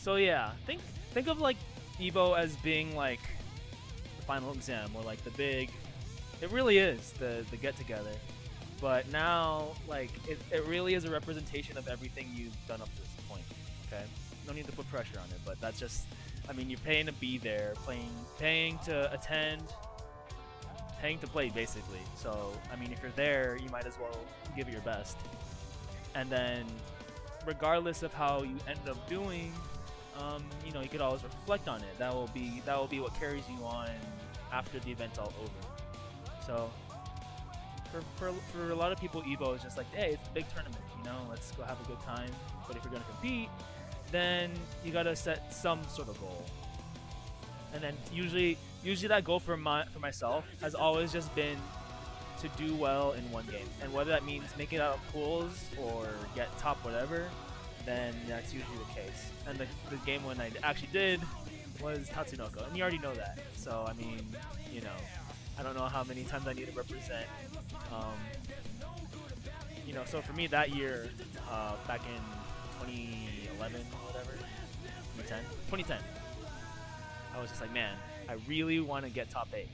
So yeah, think of like Evo as being like the final exam or like the big. It really is the get together. But now like it really is a representation of everything you've done up to this point. Okay, no need to put pressure on it, but that's just. I mean, you're paying to be there, paying to attend, paying to play basically. So I mean, if you're there, you might as well give it your best. And then, regardless of how you ended up doing, you could always reflect on it. That will be what carries you on after the event's all over. So for a lot of people, Evo is just like, hey, it's a big tournament, let's go have a good time. But if you're gonna compete, then you gotta set some sort of goal. And then usually that goal for myself has always just been to do well in one game, and whether that means make it out of pools or get top whatever, then that's usually the case. And the game when I actually did was Tatsunoko, and you already know that. So I mean, I don't know how many times I need to represent. So for me that year, back in 2011 or whatever, 2010, I was just like, man, I really want to get top 8.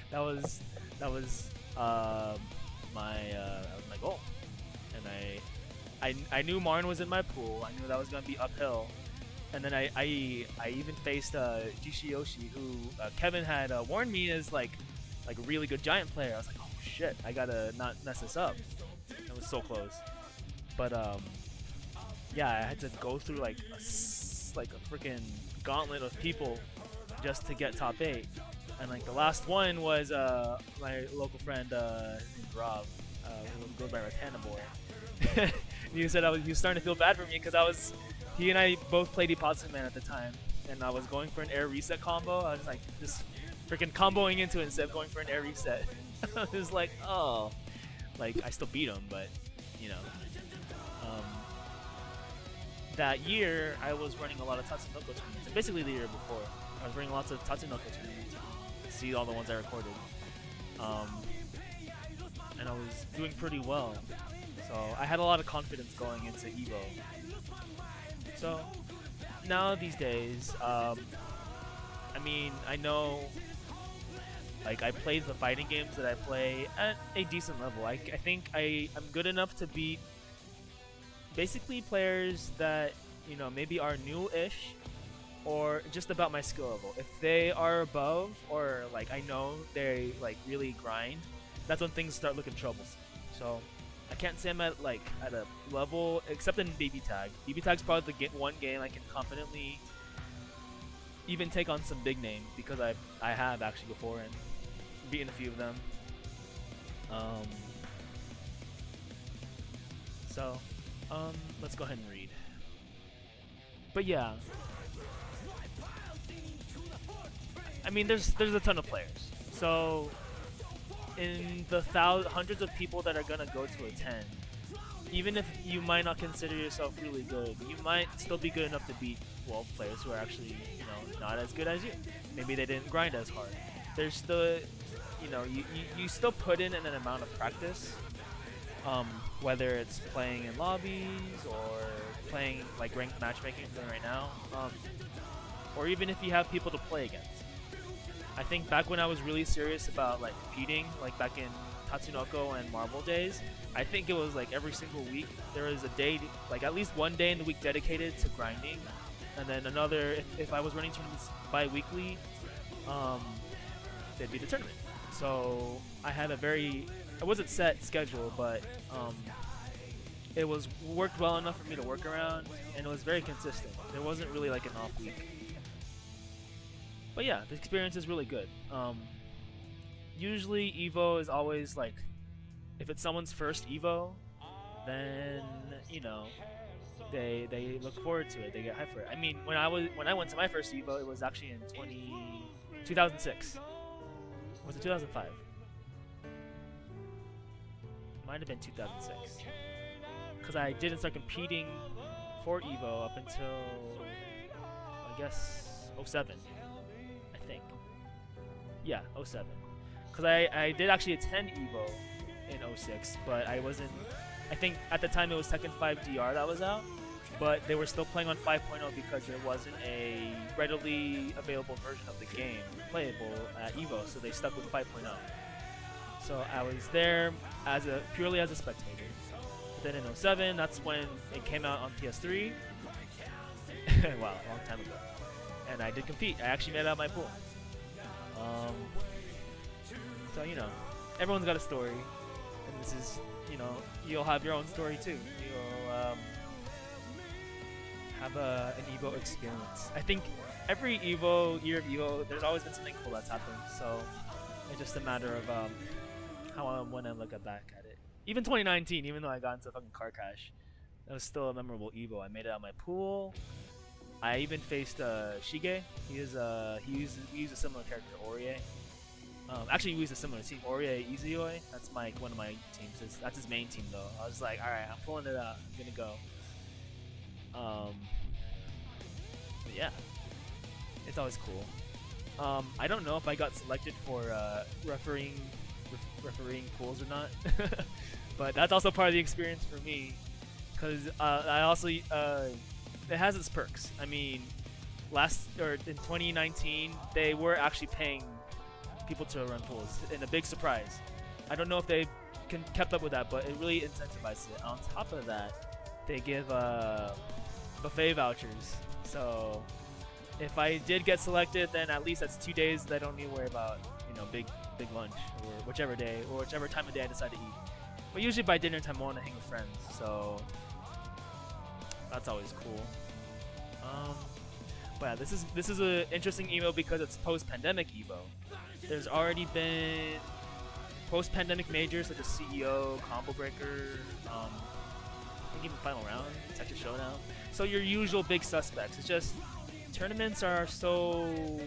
that was my goal, and I knew Marn was in my pool. I knew that was gonna be uphill, and then I even faced Jishiyoshi, who Kevin had warned me is like a really good giant player. I was like, oh shit, I gotta not mess this up. It was so close, but yeah, I had to go through like a freaking gauntlet of people just to get top 8. And like the last one was my local friend named Rob, who goes by Ratana Boy. He said he was starting to feel bad for me because he and I both played Ipatsu Man at the time, and I was going for an air reset combo. I was like just freaking comboing into it instead of going for an air reset. I was like, oh, like I still beat him, but that year I was running a lot of Tatsunoko tournaments. And basically the year before, I was running lots of Tatsunoko tournaments. See all the ones I recorded, and I was doing pretty well, so I had a lot of confidence going into Evo. So now these days, I mean, I know, like, I play the fighting games that I play at a decent level. I think I'm good enough to beat basically players that maybe are new-ish, or just about my skill level. If they are above, or like I know they like really grind, that's when things start looking troublesome. So I can't say I'm at a level, except in Baby Tag. Baby Tag's probably the one game I can confidently even take on some big names, because I have actually before and beaten a few of them. Let's go ahead and read. But yeah, I mean, there's a ton of players. So in the hundreds of people that are gonna go to attend, even if you might not consider yourself really good, you might still be good enough to beat players who are actually not as good as you. Maybe they didn't grind as hard. There's still you still put in an amount of practice, whether it's playing in lobbies or playing like ranked matchmaking right now, or even if you have people to play against. I think back when I was really serious about like competing, like back in Tatsunoko and Marvel days, I think it was like every single week there was a day, like at least one day in the week dedicated to grinding, and then another, if I was running tournaments bi-weekly, they'd be the tournament. So I had I wasn't set schedule, but it worked well enough for me to work around, and it was very consistent. There wasn't really like an off week. But yeah, the experience is really good. Usually Evo is always like, if it's someone's first Evo, then they look forward to it. They get hyped for it. I mean, when I went to my first Evo, it was actually in 2006. Was it 2005? Might have been 2006. Because I didn't start competing for Evo up until, I guess, 07. I think. Yeah, 07. Because I did actually attend Evo in 06, but I wasn't. I think at the time it was Tekken 5 DR that was out, but they were still playing on 5.0 because there wasn't a readily available version of the game playable at Evo, so they stuck with 5.0. So I was there as purely as a spectator. But then in 07, that's when it came out on PS3. Wow, a long time ago. And I did compete. I actually made it out of my pool. So, you know, everyone's got a story. And this is, you know, you'll have your own story too. You'll have an Evo experience. I think every year of Evo, there's always been something cool that's happened. So it's just a matter of how I want to look back at it. Even 2019, even though I got into a fucking car crash, that was still a memorable Evo. I made it out of my pool. I even faced Shige. We used a similar character, Orie. Actually, we used a similar team, Orie Izuyoi. That's one of my teams. That's his main team, though. I was like, all right, I'm pulling it out. I'm gonna go. But yeah, it's always cool. I don't know if I got selected for refereeing pools or not, but that's also part of the experience for me. Cause I also it has its perks. I mean, in 2019, they were actually paying people to run pools, and a big surprise. I don't know if they kept up with that, but it really incentivizes it. On top of that, they give buffet vouchers. So if I did get selected, then at least that's 2 days that I don't need to worry about, you know, big lunch or whichever day or whichever time of day I decide to eat. But usually by dinner time I want to hang with friends, so that's always cool. But yeah, this is an interesting Evo because it's post-pandemic Evo. There's already been post-pandemic majors such as CEO, Combo Breaker, I think even Final Round, Texas Showdown. So your usual big suspects. It's just tournaments are so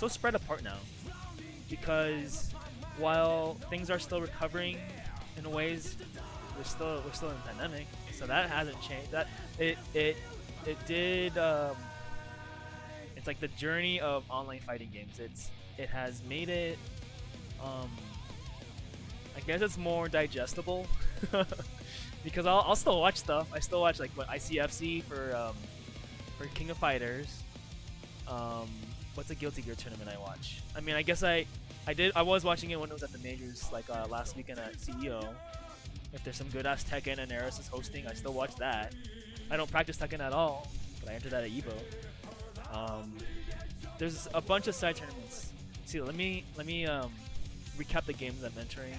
spread apart now because while things are still recovering in ways, we're still in a pandemic. So that hasn't changed. That it did. It's like the journey of online fighting games. It has made it. I guess it's more digestible because I'll still watch stuff. I still watch like ICFC for King of Fighters. What's a Guilty Gear tournament I watch? I mean, I guess I was watching it when it was at the majors, like last weekend at CEO. If there's some good ass Tekken and Eris is hosting, I still watch that. I don't practice Tekken at all, but I entered that at Evo. There's a bunch of side tournaments. See, let me recap the games I'm entering.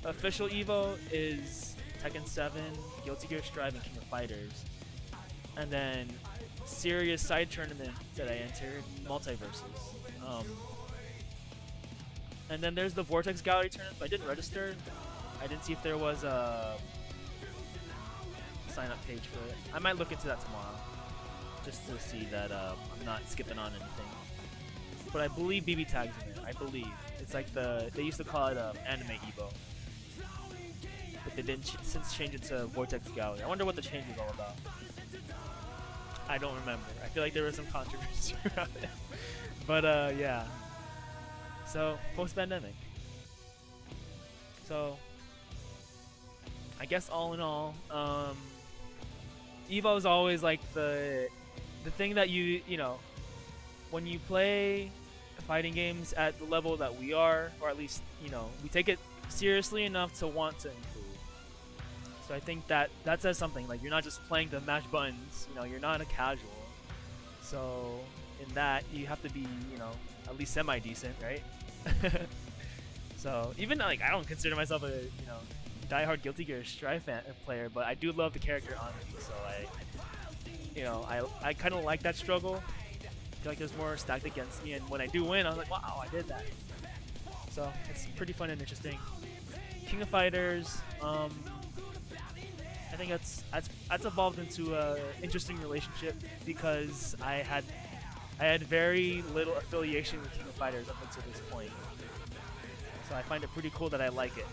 Official Evo is Tekken 7, Guilty Gear Strive, and King of Fighters. And then serious side tournament that I entered, Multiverses. And then there's the Vortex Gallery tournament, but I didn't register. I didn't see if there was a sign-up page for it. I might look into that tomorrow, just to see that I'm not skipping on anything. But I believe BB Tag's in it. I believe it's like they used to call it Anime Evo, but they didn't since change it to Vortex Gallery. I wonder what the change is all about. I don't remember. I feel like there was some controversy around it. But yeah. So post-pandemic. So I guess all in all, Evo is always like the thing that you know, when you play fighting games at the level that we are, or at least, you know, we take it seriously enough to want to improve. So I think that says something. Like, you're not just playing to mash buttons, you know, you're not a casual. So in that, you have to be, you know, at least semi-decent, right? So even like, I don't consider myself a, you know, diehard Guilty Gear Strive player, but I do love the character on me, so I kind of like that struggle. I feel like there's more stacked against me, and when I do win, I'm like, wow, I did that. So it's pretty fun and interesting. King of Fighters, I think that's evolved into an interesting relationship because I had very little affiliation with King of Fighters up until this point. So I find it pretty cool that I like it.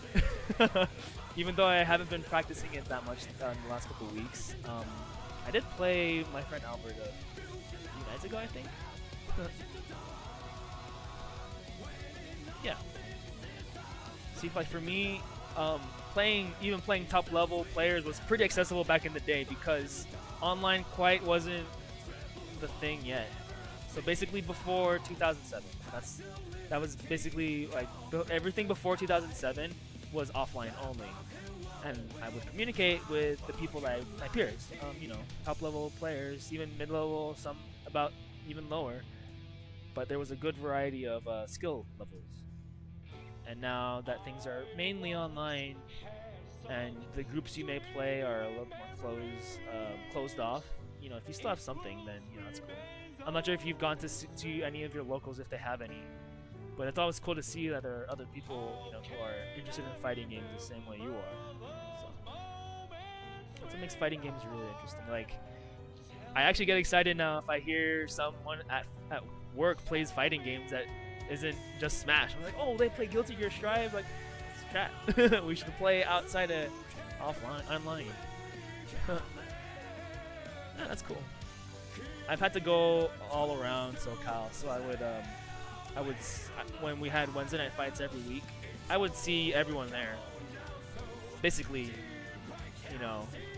Even though I haven't been practicing it that much in the last couple of weeks. I did play my friend Albert a few nights ago, I think. Yeah. See, like for me, um, playing top level players was pretty accessible back in the day because online quite wasn't the thing yet. So basically before 2007, that was basically like everything before 2007 was offline only, and I would communicate with the people that my peers, top level players, even mid level, some about even lower. But there was a good variety of skill levels. And now that things are mainly online, and the groups you may play are a little more closed off. If you still have something, then that's cool. I'm not sure if you've gone to any of your locals, if they have any, but it's always cool to see that there are other people who are interested in fighting games the same way you are. So that's what makes fighting games really interesting. Like, I actually get excited now if I hear someone at work plays fighting games that isn't just Smash. I'm like, oh, they play Guilty Gear Strive. Like, chat. We should play outside of online. Yeah, that's cool. I've had to go all around SoCal, so when we had Wednesday night fights every week, I would see everyone there. Basically,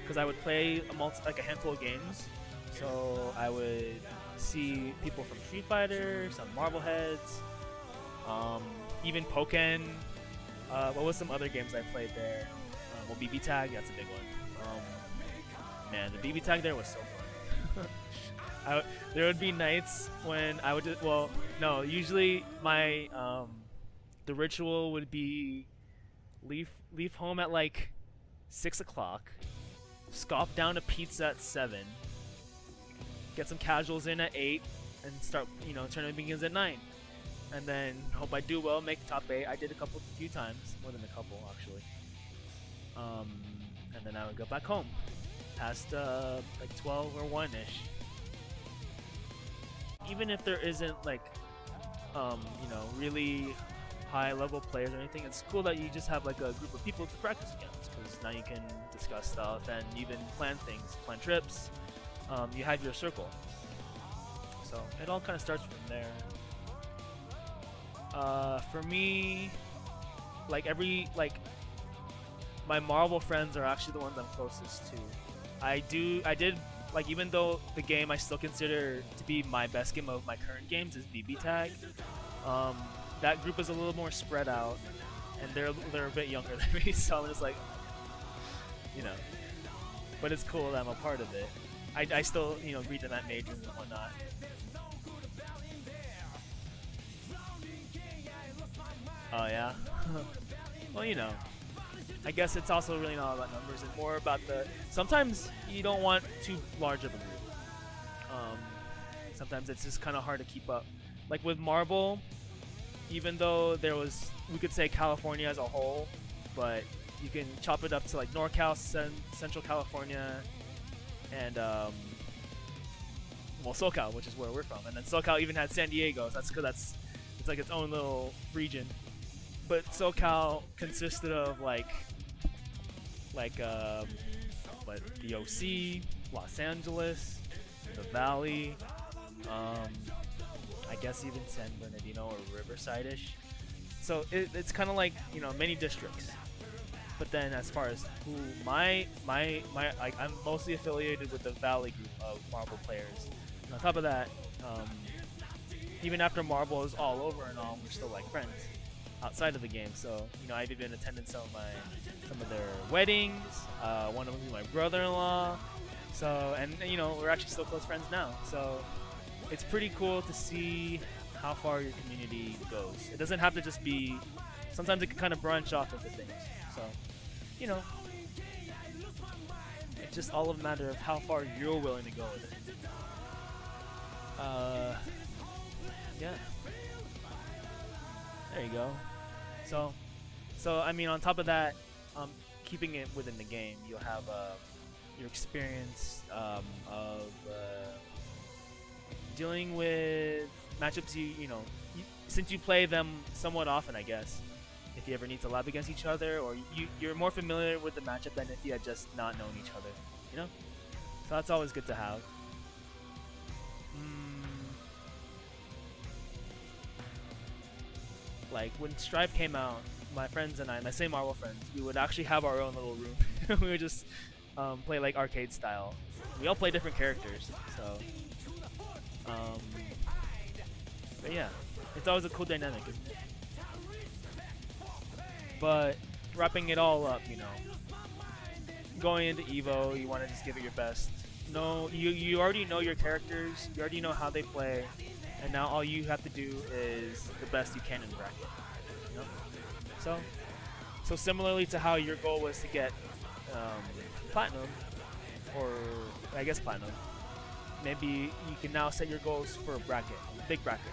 because I would play a handful of games, so I would see people from Street Fighter, some Marvel heads, even Pokken. What was some other games I played there? Well, BB Tag, that's a big one. Man, the BB Tag there was so fun. There would be nights when I would usually my the ritual would be leave home at like 6 o'clock, scoff down a pizza at 7, get some casuals in at 8, and start tournament begins at 9. And then hope I do well, make top 8. I did a few times, more than a couple actually. And then I would go back home, past like 12 or 1ish. Even if there isn't like, really high level players or anything, it's cool that you just have like a group of people to practice against, because now you can discuss stuff and even plan things, plan trips. You have your circle, so it all kind of starts from there. For me, my Marvel friends are actually the ones I'm closest to. I did, even though the game I still consider to be my best game of my current games is BB Tag, that group is a little more spread out, and they're a bit younger than me, so I'm just like, but it's cool that I'm a part of it. I still, read them at majors and whatnot. Oh yeah. Well, I guess it's also really not about numbers and more about sometimes you don't want too large of a group. Sometimes it's just kind of hard to keep up. Like with Marvel, even though we could say California as a whole, but you can chop it up to like NorCal, Central California, and SoCal, which is where we're from. And then SoCal even had San Diego, so it's like its own little region. But SoCal consisted of the OC, Los Angeles, the Valley, I guess even San Bernardino or Riverside-ish. So it's kind of like many districts. But then as far as who I'm mostly affiliated with the Valley group of Marvel players. And on top of that, even after Marvel is all over and all, we're still like friends outside of the game. So I've even attended some of their weddings. One of them is my brother-in-law. So we're actually still close friends now. So it's pretty cool to see how far your community goes. It doesn't have to just be. Sometimes it can kind of branch off into things. So it's just all a matter of how far you're willing to go with it. Yeah. There you go. So I mean, on top of that, keeping it within the game, you'll have your experience of dealing with matchups. Since you play them somewhat often, I guess. If you ever need to lab against each other, or you're more familiar with the matchup than if you had just not known each other. So that's always good to have. Like when Strive came out, my friends and I, my same Marvel friends, we would actually have our own little room. We would just play like arcade style. We all play different characters, so. But yeah, it's always a cool dynamic, isn't it? But wrapping it all up, you know, going into Evo, you want to just give it your best. No, you already know your characters, you already know how they play, and now all you have to do is the best you can in bracket. You know? So similarly to how your goal was to get platinum, or I guess platinum, maybe you can now set your goals for a bracket, big bracket.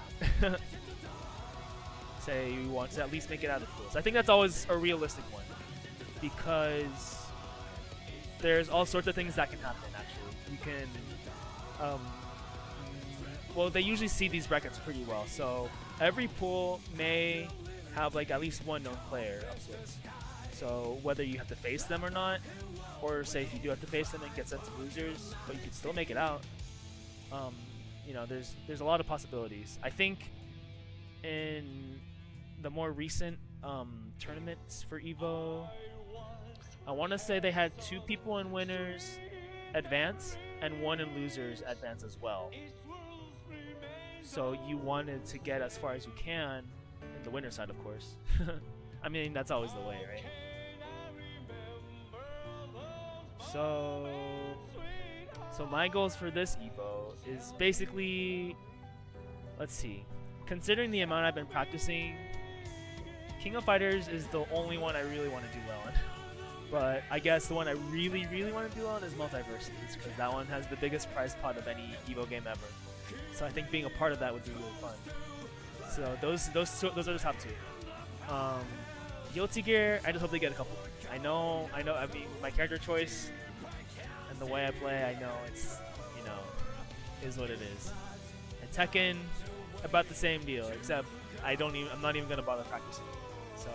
Say you want to at least make it out of the pools. I think that's always a realistic one, because there's all sorts of things that can happen. Actually, you can, well, they usually see these brackets pretty well. So every pool may have like at least one known player of sorts. So whether you have to face them or not, or say if you do have to face them and get sent to losers, but you can still make it out. You know, there's a lot of possibilities. I think in the more recent tournaments for Evo, I want to say they had 2 people in winners advance and 1 in losers advance as well. So you wanted to get as far as you can in the winner side, of course. I mean, that's always the way, right? So my goals for this Evo is basically, let's see, considering the amount I've been practicing, King of Fighters is the only one I really want to do well in. But I guess the one I really, really want to do well in is Multiversities, because that one has the biggest prize pot of any Evo game ever. So I think being a part of that would be really fun. So those are the top 2. Guilty Gear, I just hope they get a couple. I know. I mean, my character choice and the way I play, I know it's, you know, is what it is. And Tekken, about the same deal, except I'm not even gonna bother practicing. So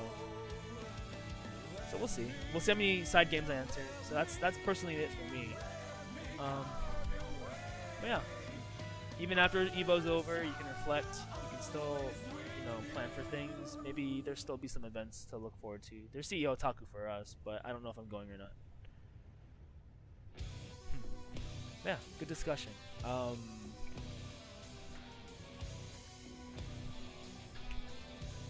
we'll see. We'll see how many side games I enter. So that's personally it for me. But yeah, even after Evo's over, you can reflect. You can still, you know, plan for things. Maybe there'll still be some events to look forward to. There's CEO Otaku for us, but I don't know if I'm going or not. Yeah, good discussion.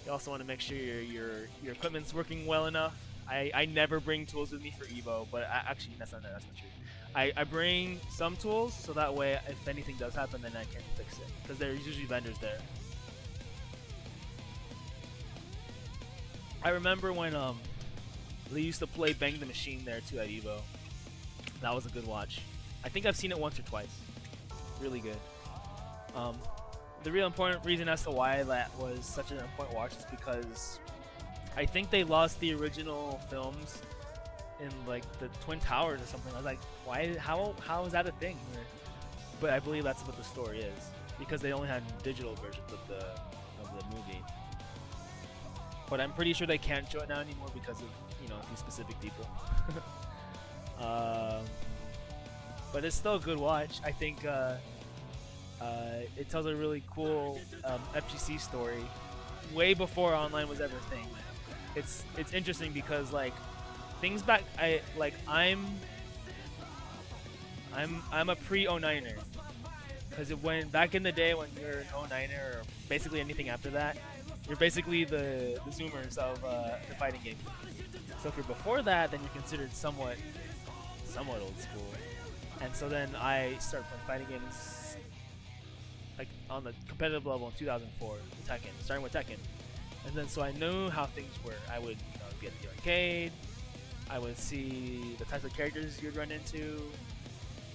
You also want to make sure your equipment's working well enough. I never bring tools with me for Evo, but actually that's not true. I bring some tools so that way if anything does happen, then I can fix it, because there's usually vendors there. I remember when they used to play Bang the Machine there too at Evo. That was a good watch. I think I've seen it once or twice. Really good. The real important reason as to why that was such an important watch is because I think they lost the original films in like the Twin Towers or something. I was like, why? How is that a thing? But I believe that's what the story is, because they only had digital versions of the movie. But I'm pretty sure they can't show it now anymore because of, you know, a few specific people. But it's still a good watch. I think it tells a really cool FGC story, way before online was ever a thing. It's interesting because like things back, I'm a pre-09er, because when back in the day when you're an 09er or basically anything after that, you're basically the Zoomers of the fighting game. So if you're before that, then you're considered somewhat old school. And so then I started playing fighting games like on the competitive level in 2004, Tekken, starting with Tekken. And then so I knew how things were. I would, you know, get the arcade, I would see the types of characters you'd run into,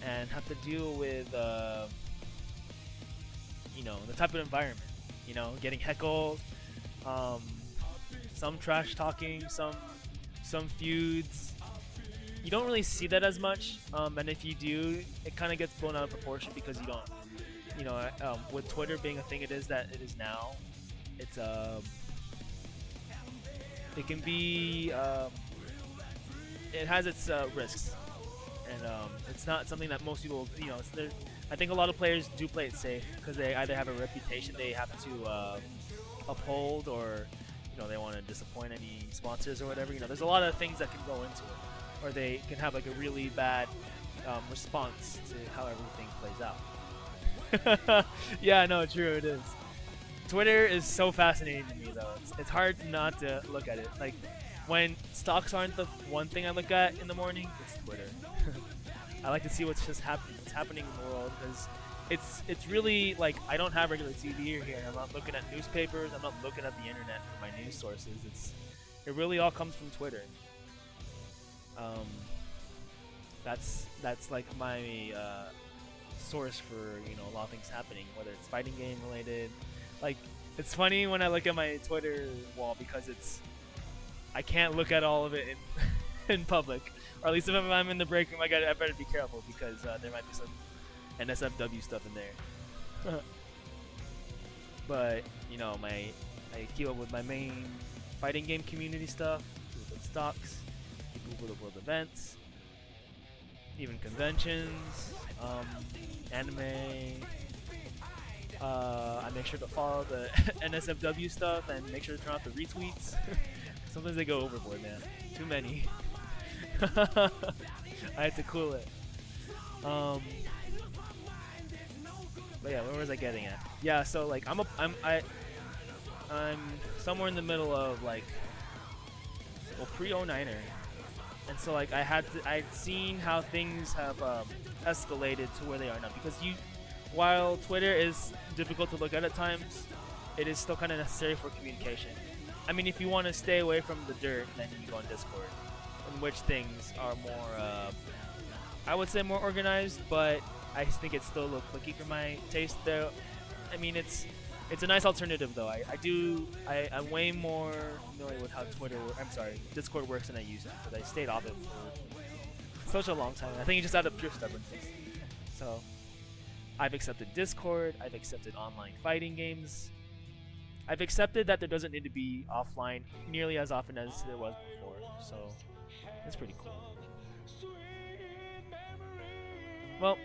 and have to deal with, you know, the type of environment. You know, getting heckled, some trash talking, some feuds. You don't really see that as much, and if you do, it kind of gets blown out of proportion because you don't, you know, with Twitter being a thing it is now, it's it can be, it has its risks, and it's not something that most people, you know, I think a lot of players do play it safe because they either have a reputation they have to uphold, or they want to disappoint any sponsors or whatever. There's a lot of things that can go into it, or they can have like a really bad response to how everything plays out. Yeah, no, true, it is. Twitter is so fascinating to me, though. It's hard not to look at it. Like, when stocks aren't the one thing I look at in the morning, it's Twitter. I like to see what's happening in the world, because it's really like, I don't have regular TV here. I'm not looking at newspapers. I'm not looking at the internet for my news sources. It really all comes from Twitter. That's like my source for a lot of things happening, whether it's fighting game related. Like, it's funny when I look at my Twitter wall, because I can't look at all of it in public, or at least if I'm in the break room, I better be careful, because there might be some NSFW stuff in there. But I keep up with my main fighting game community stuff, keep up with stocks, keep up with the world events, even conventions, anime. I make sure to follow the NSFW stuff and make sure to turn off the retweets. Sometimes they go overboard, man. Too many. I had to cool it. But yeah, where was I getting at? Yeah, so like I'm somewhere in the middle of like, well, pre-09er, and so like I'd seen how things have escalated to where they are now, because while Twitter is difficult to look at times, it is still kind of necessary for communication. I mean, if you want to stay away from the dirt, then you go on Discord, in which things are more, I would say more organized, but I think it's still a little clicky for my taste, though. I mean, it's a nice alternative, though. I'm way more familiar with how Discord works than I used to, because I stayed off it for such a long time. I think it's just out of pure stubbornness. So I've accepted Discord, I've accepted online fighting games, I've accepted that there doesn't need to be offline nearly as often as there was before, so that's pretty cool. Well,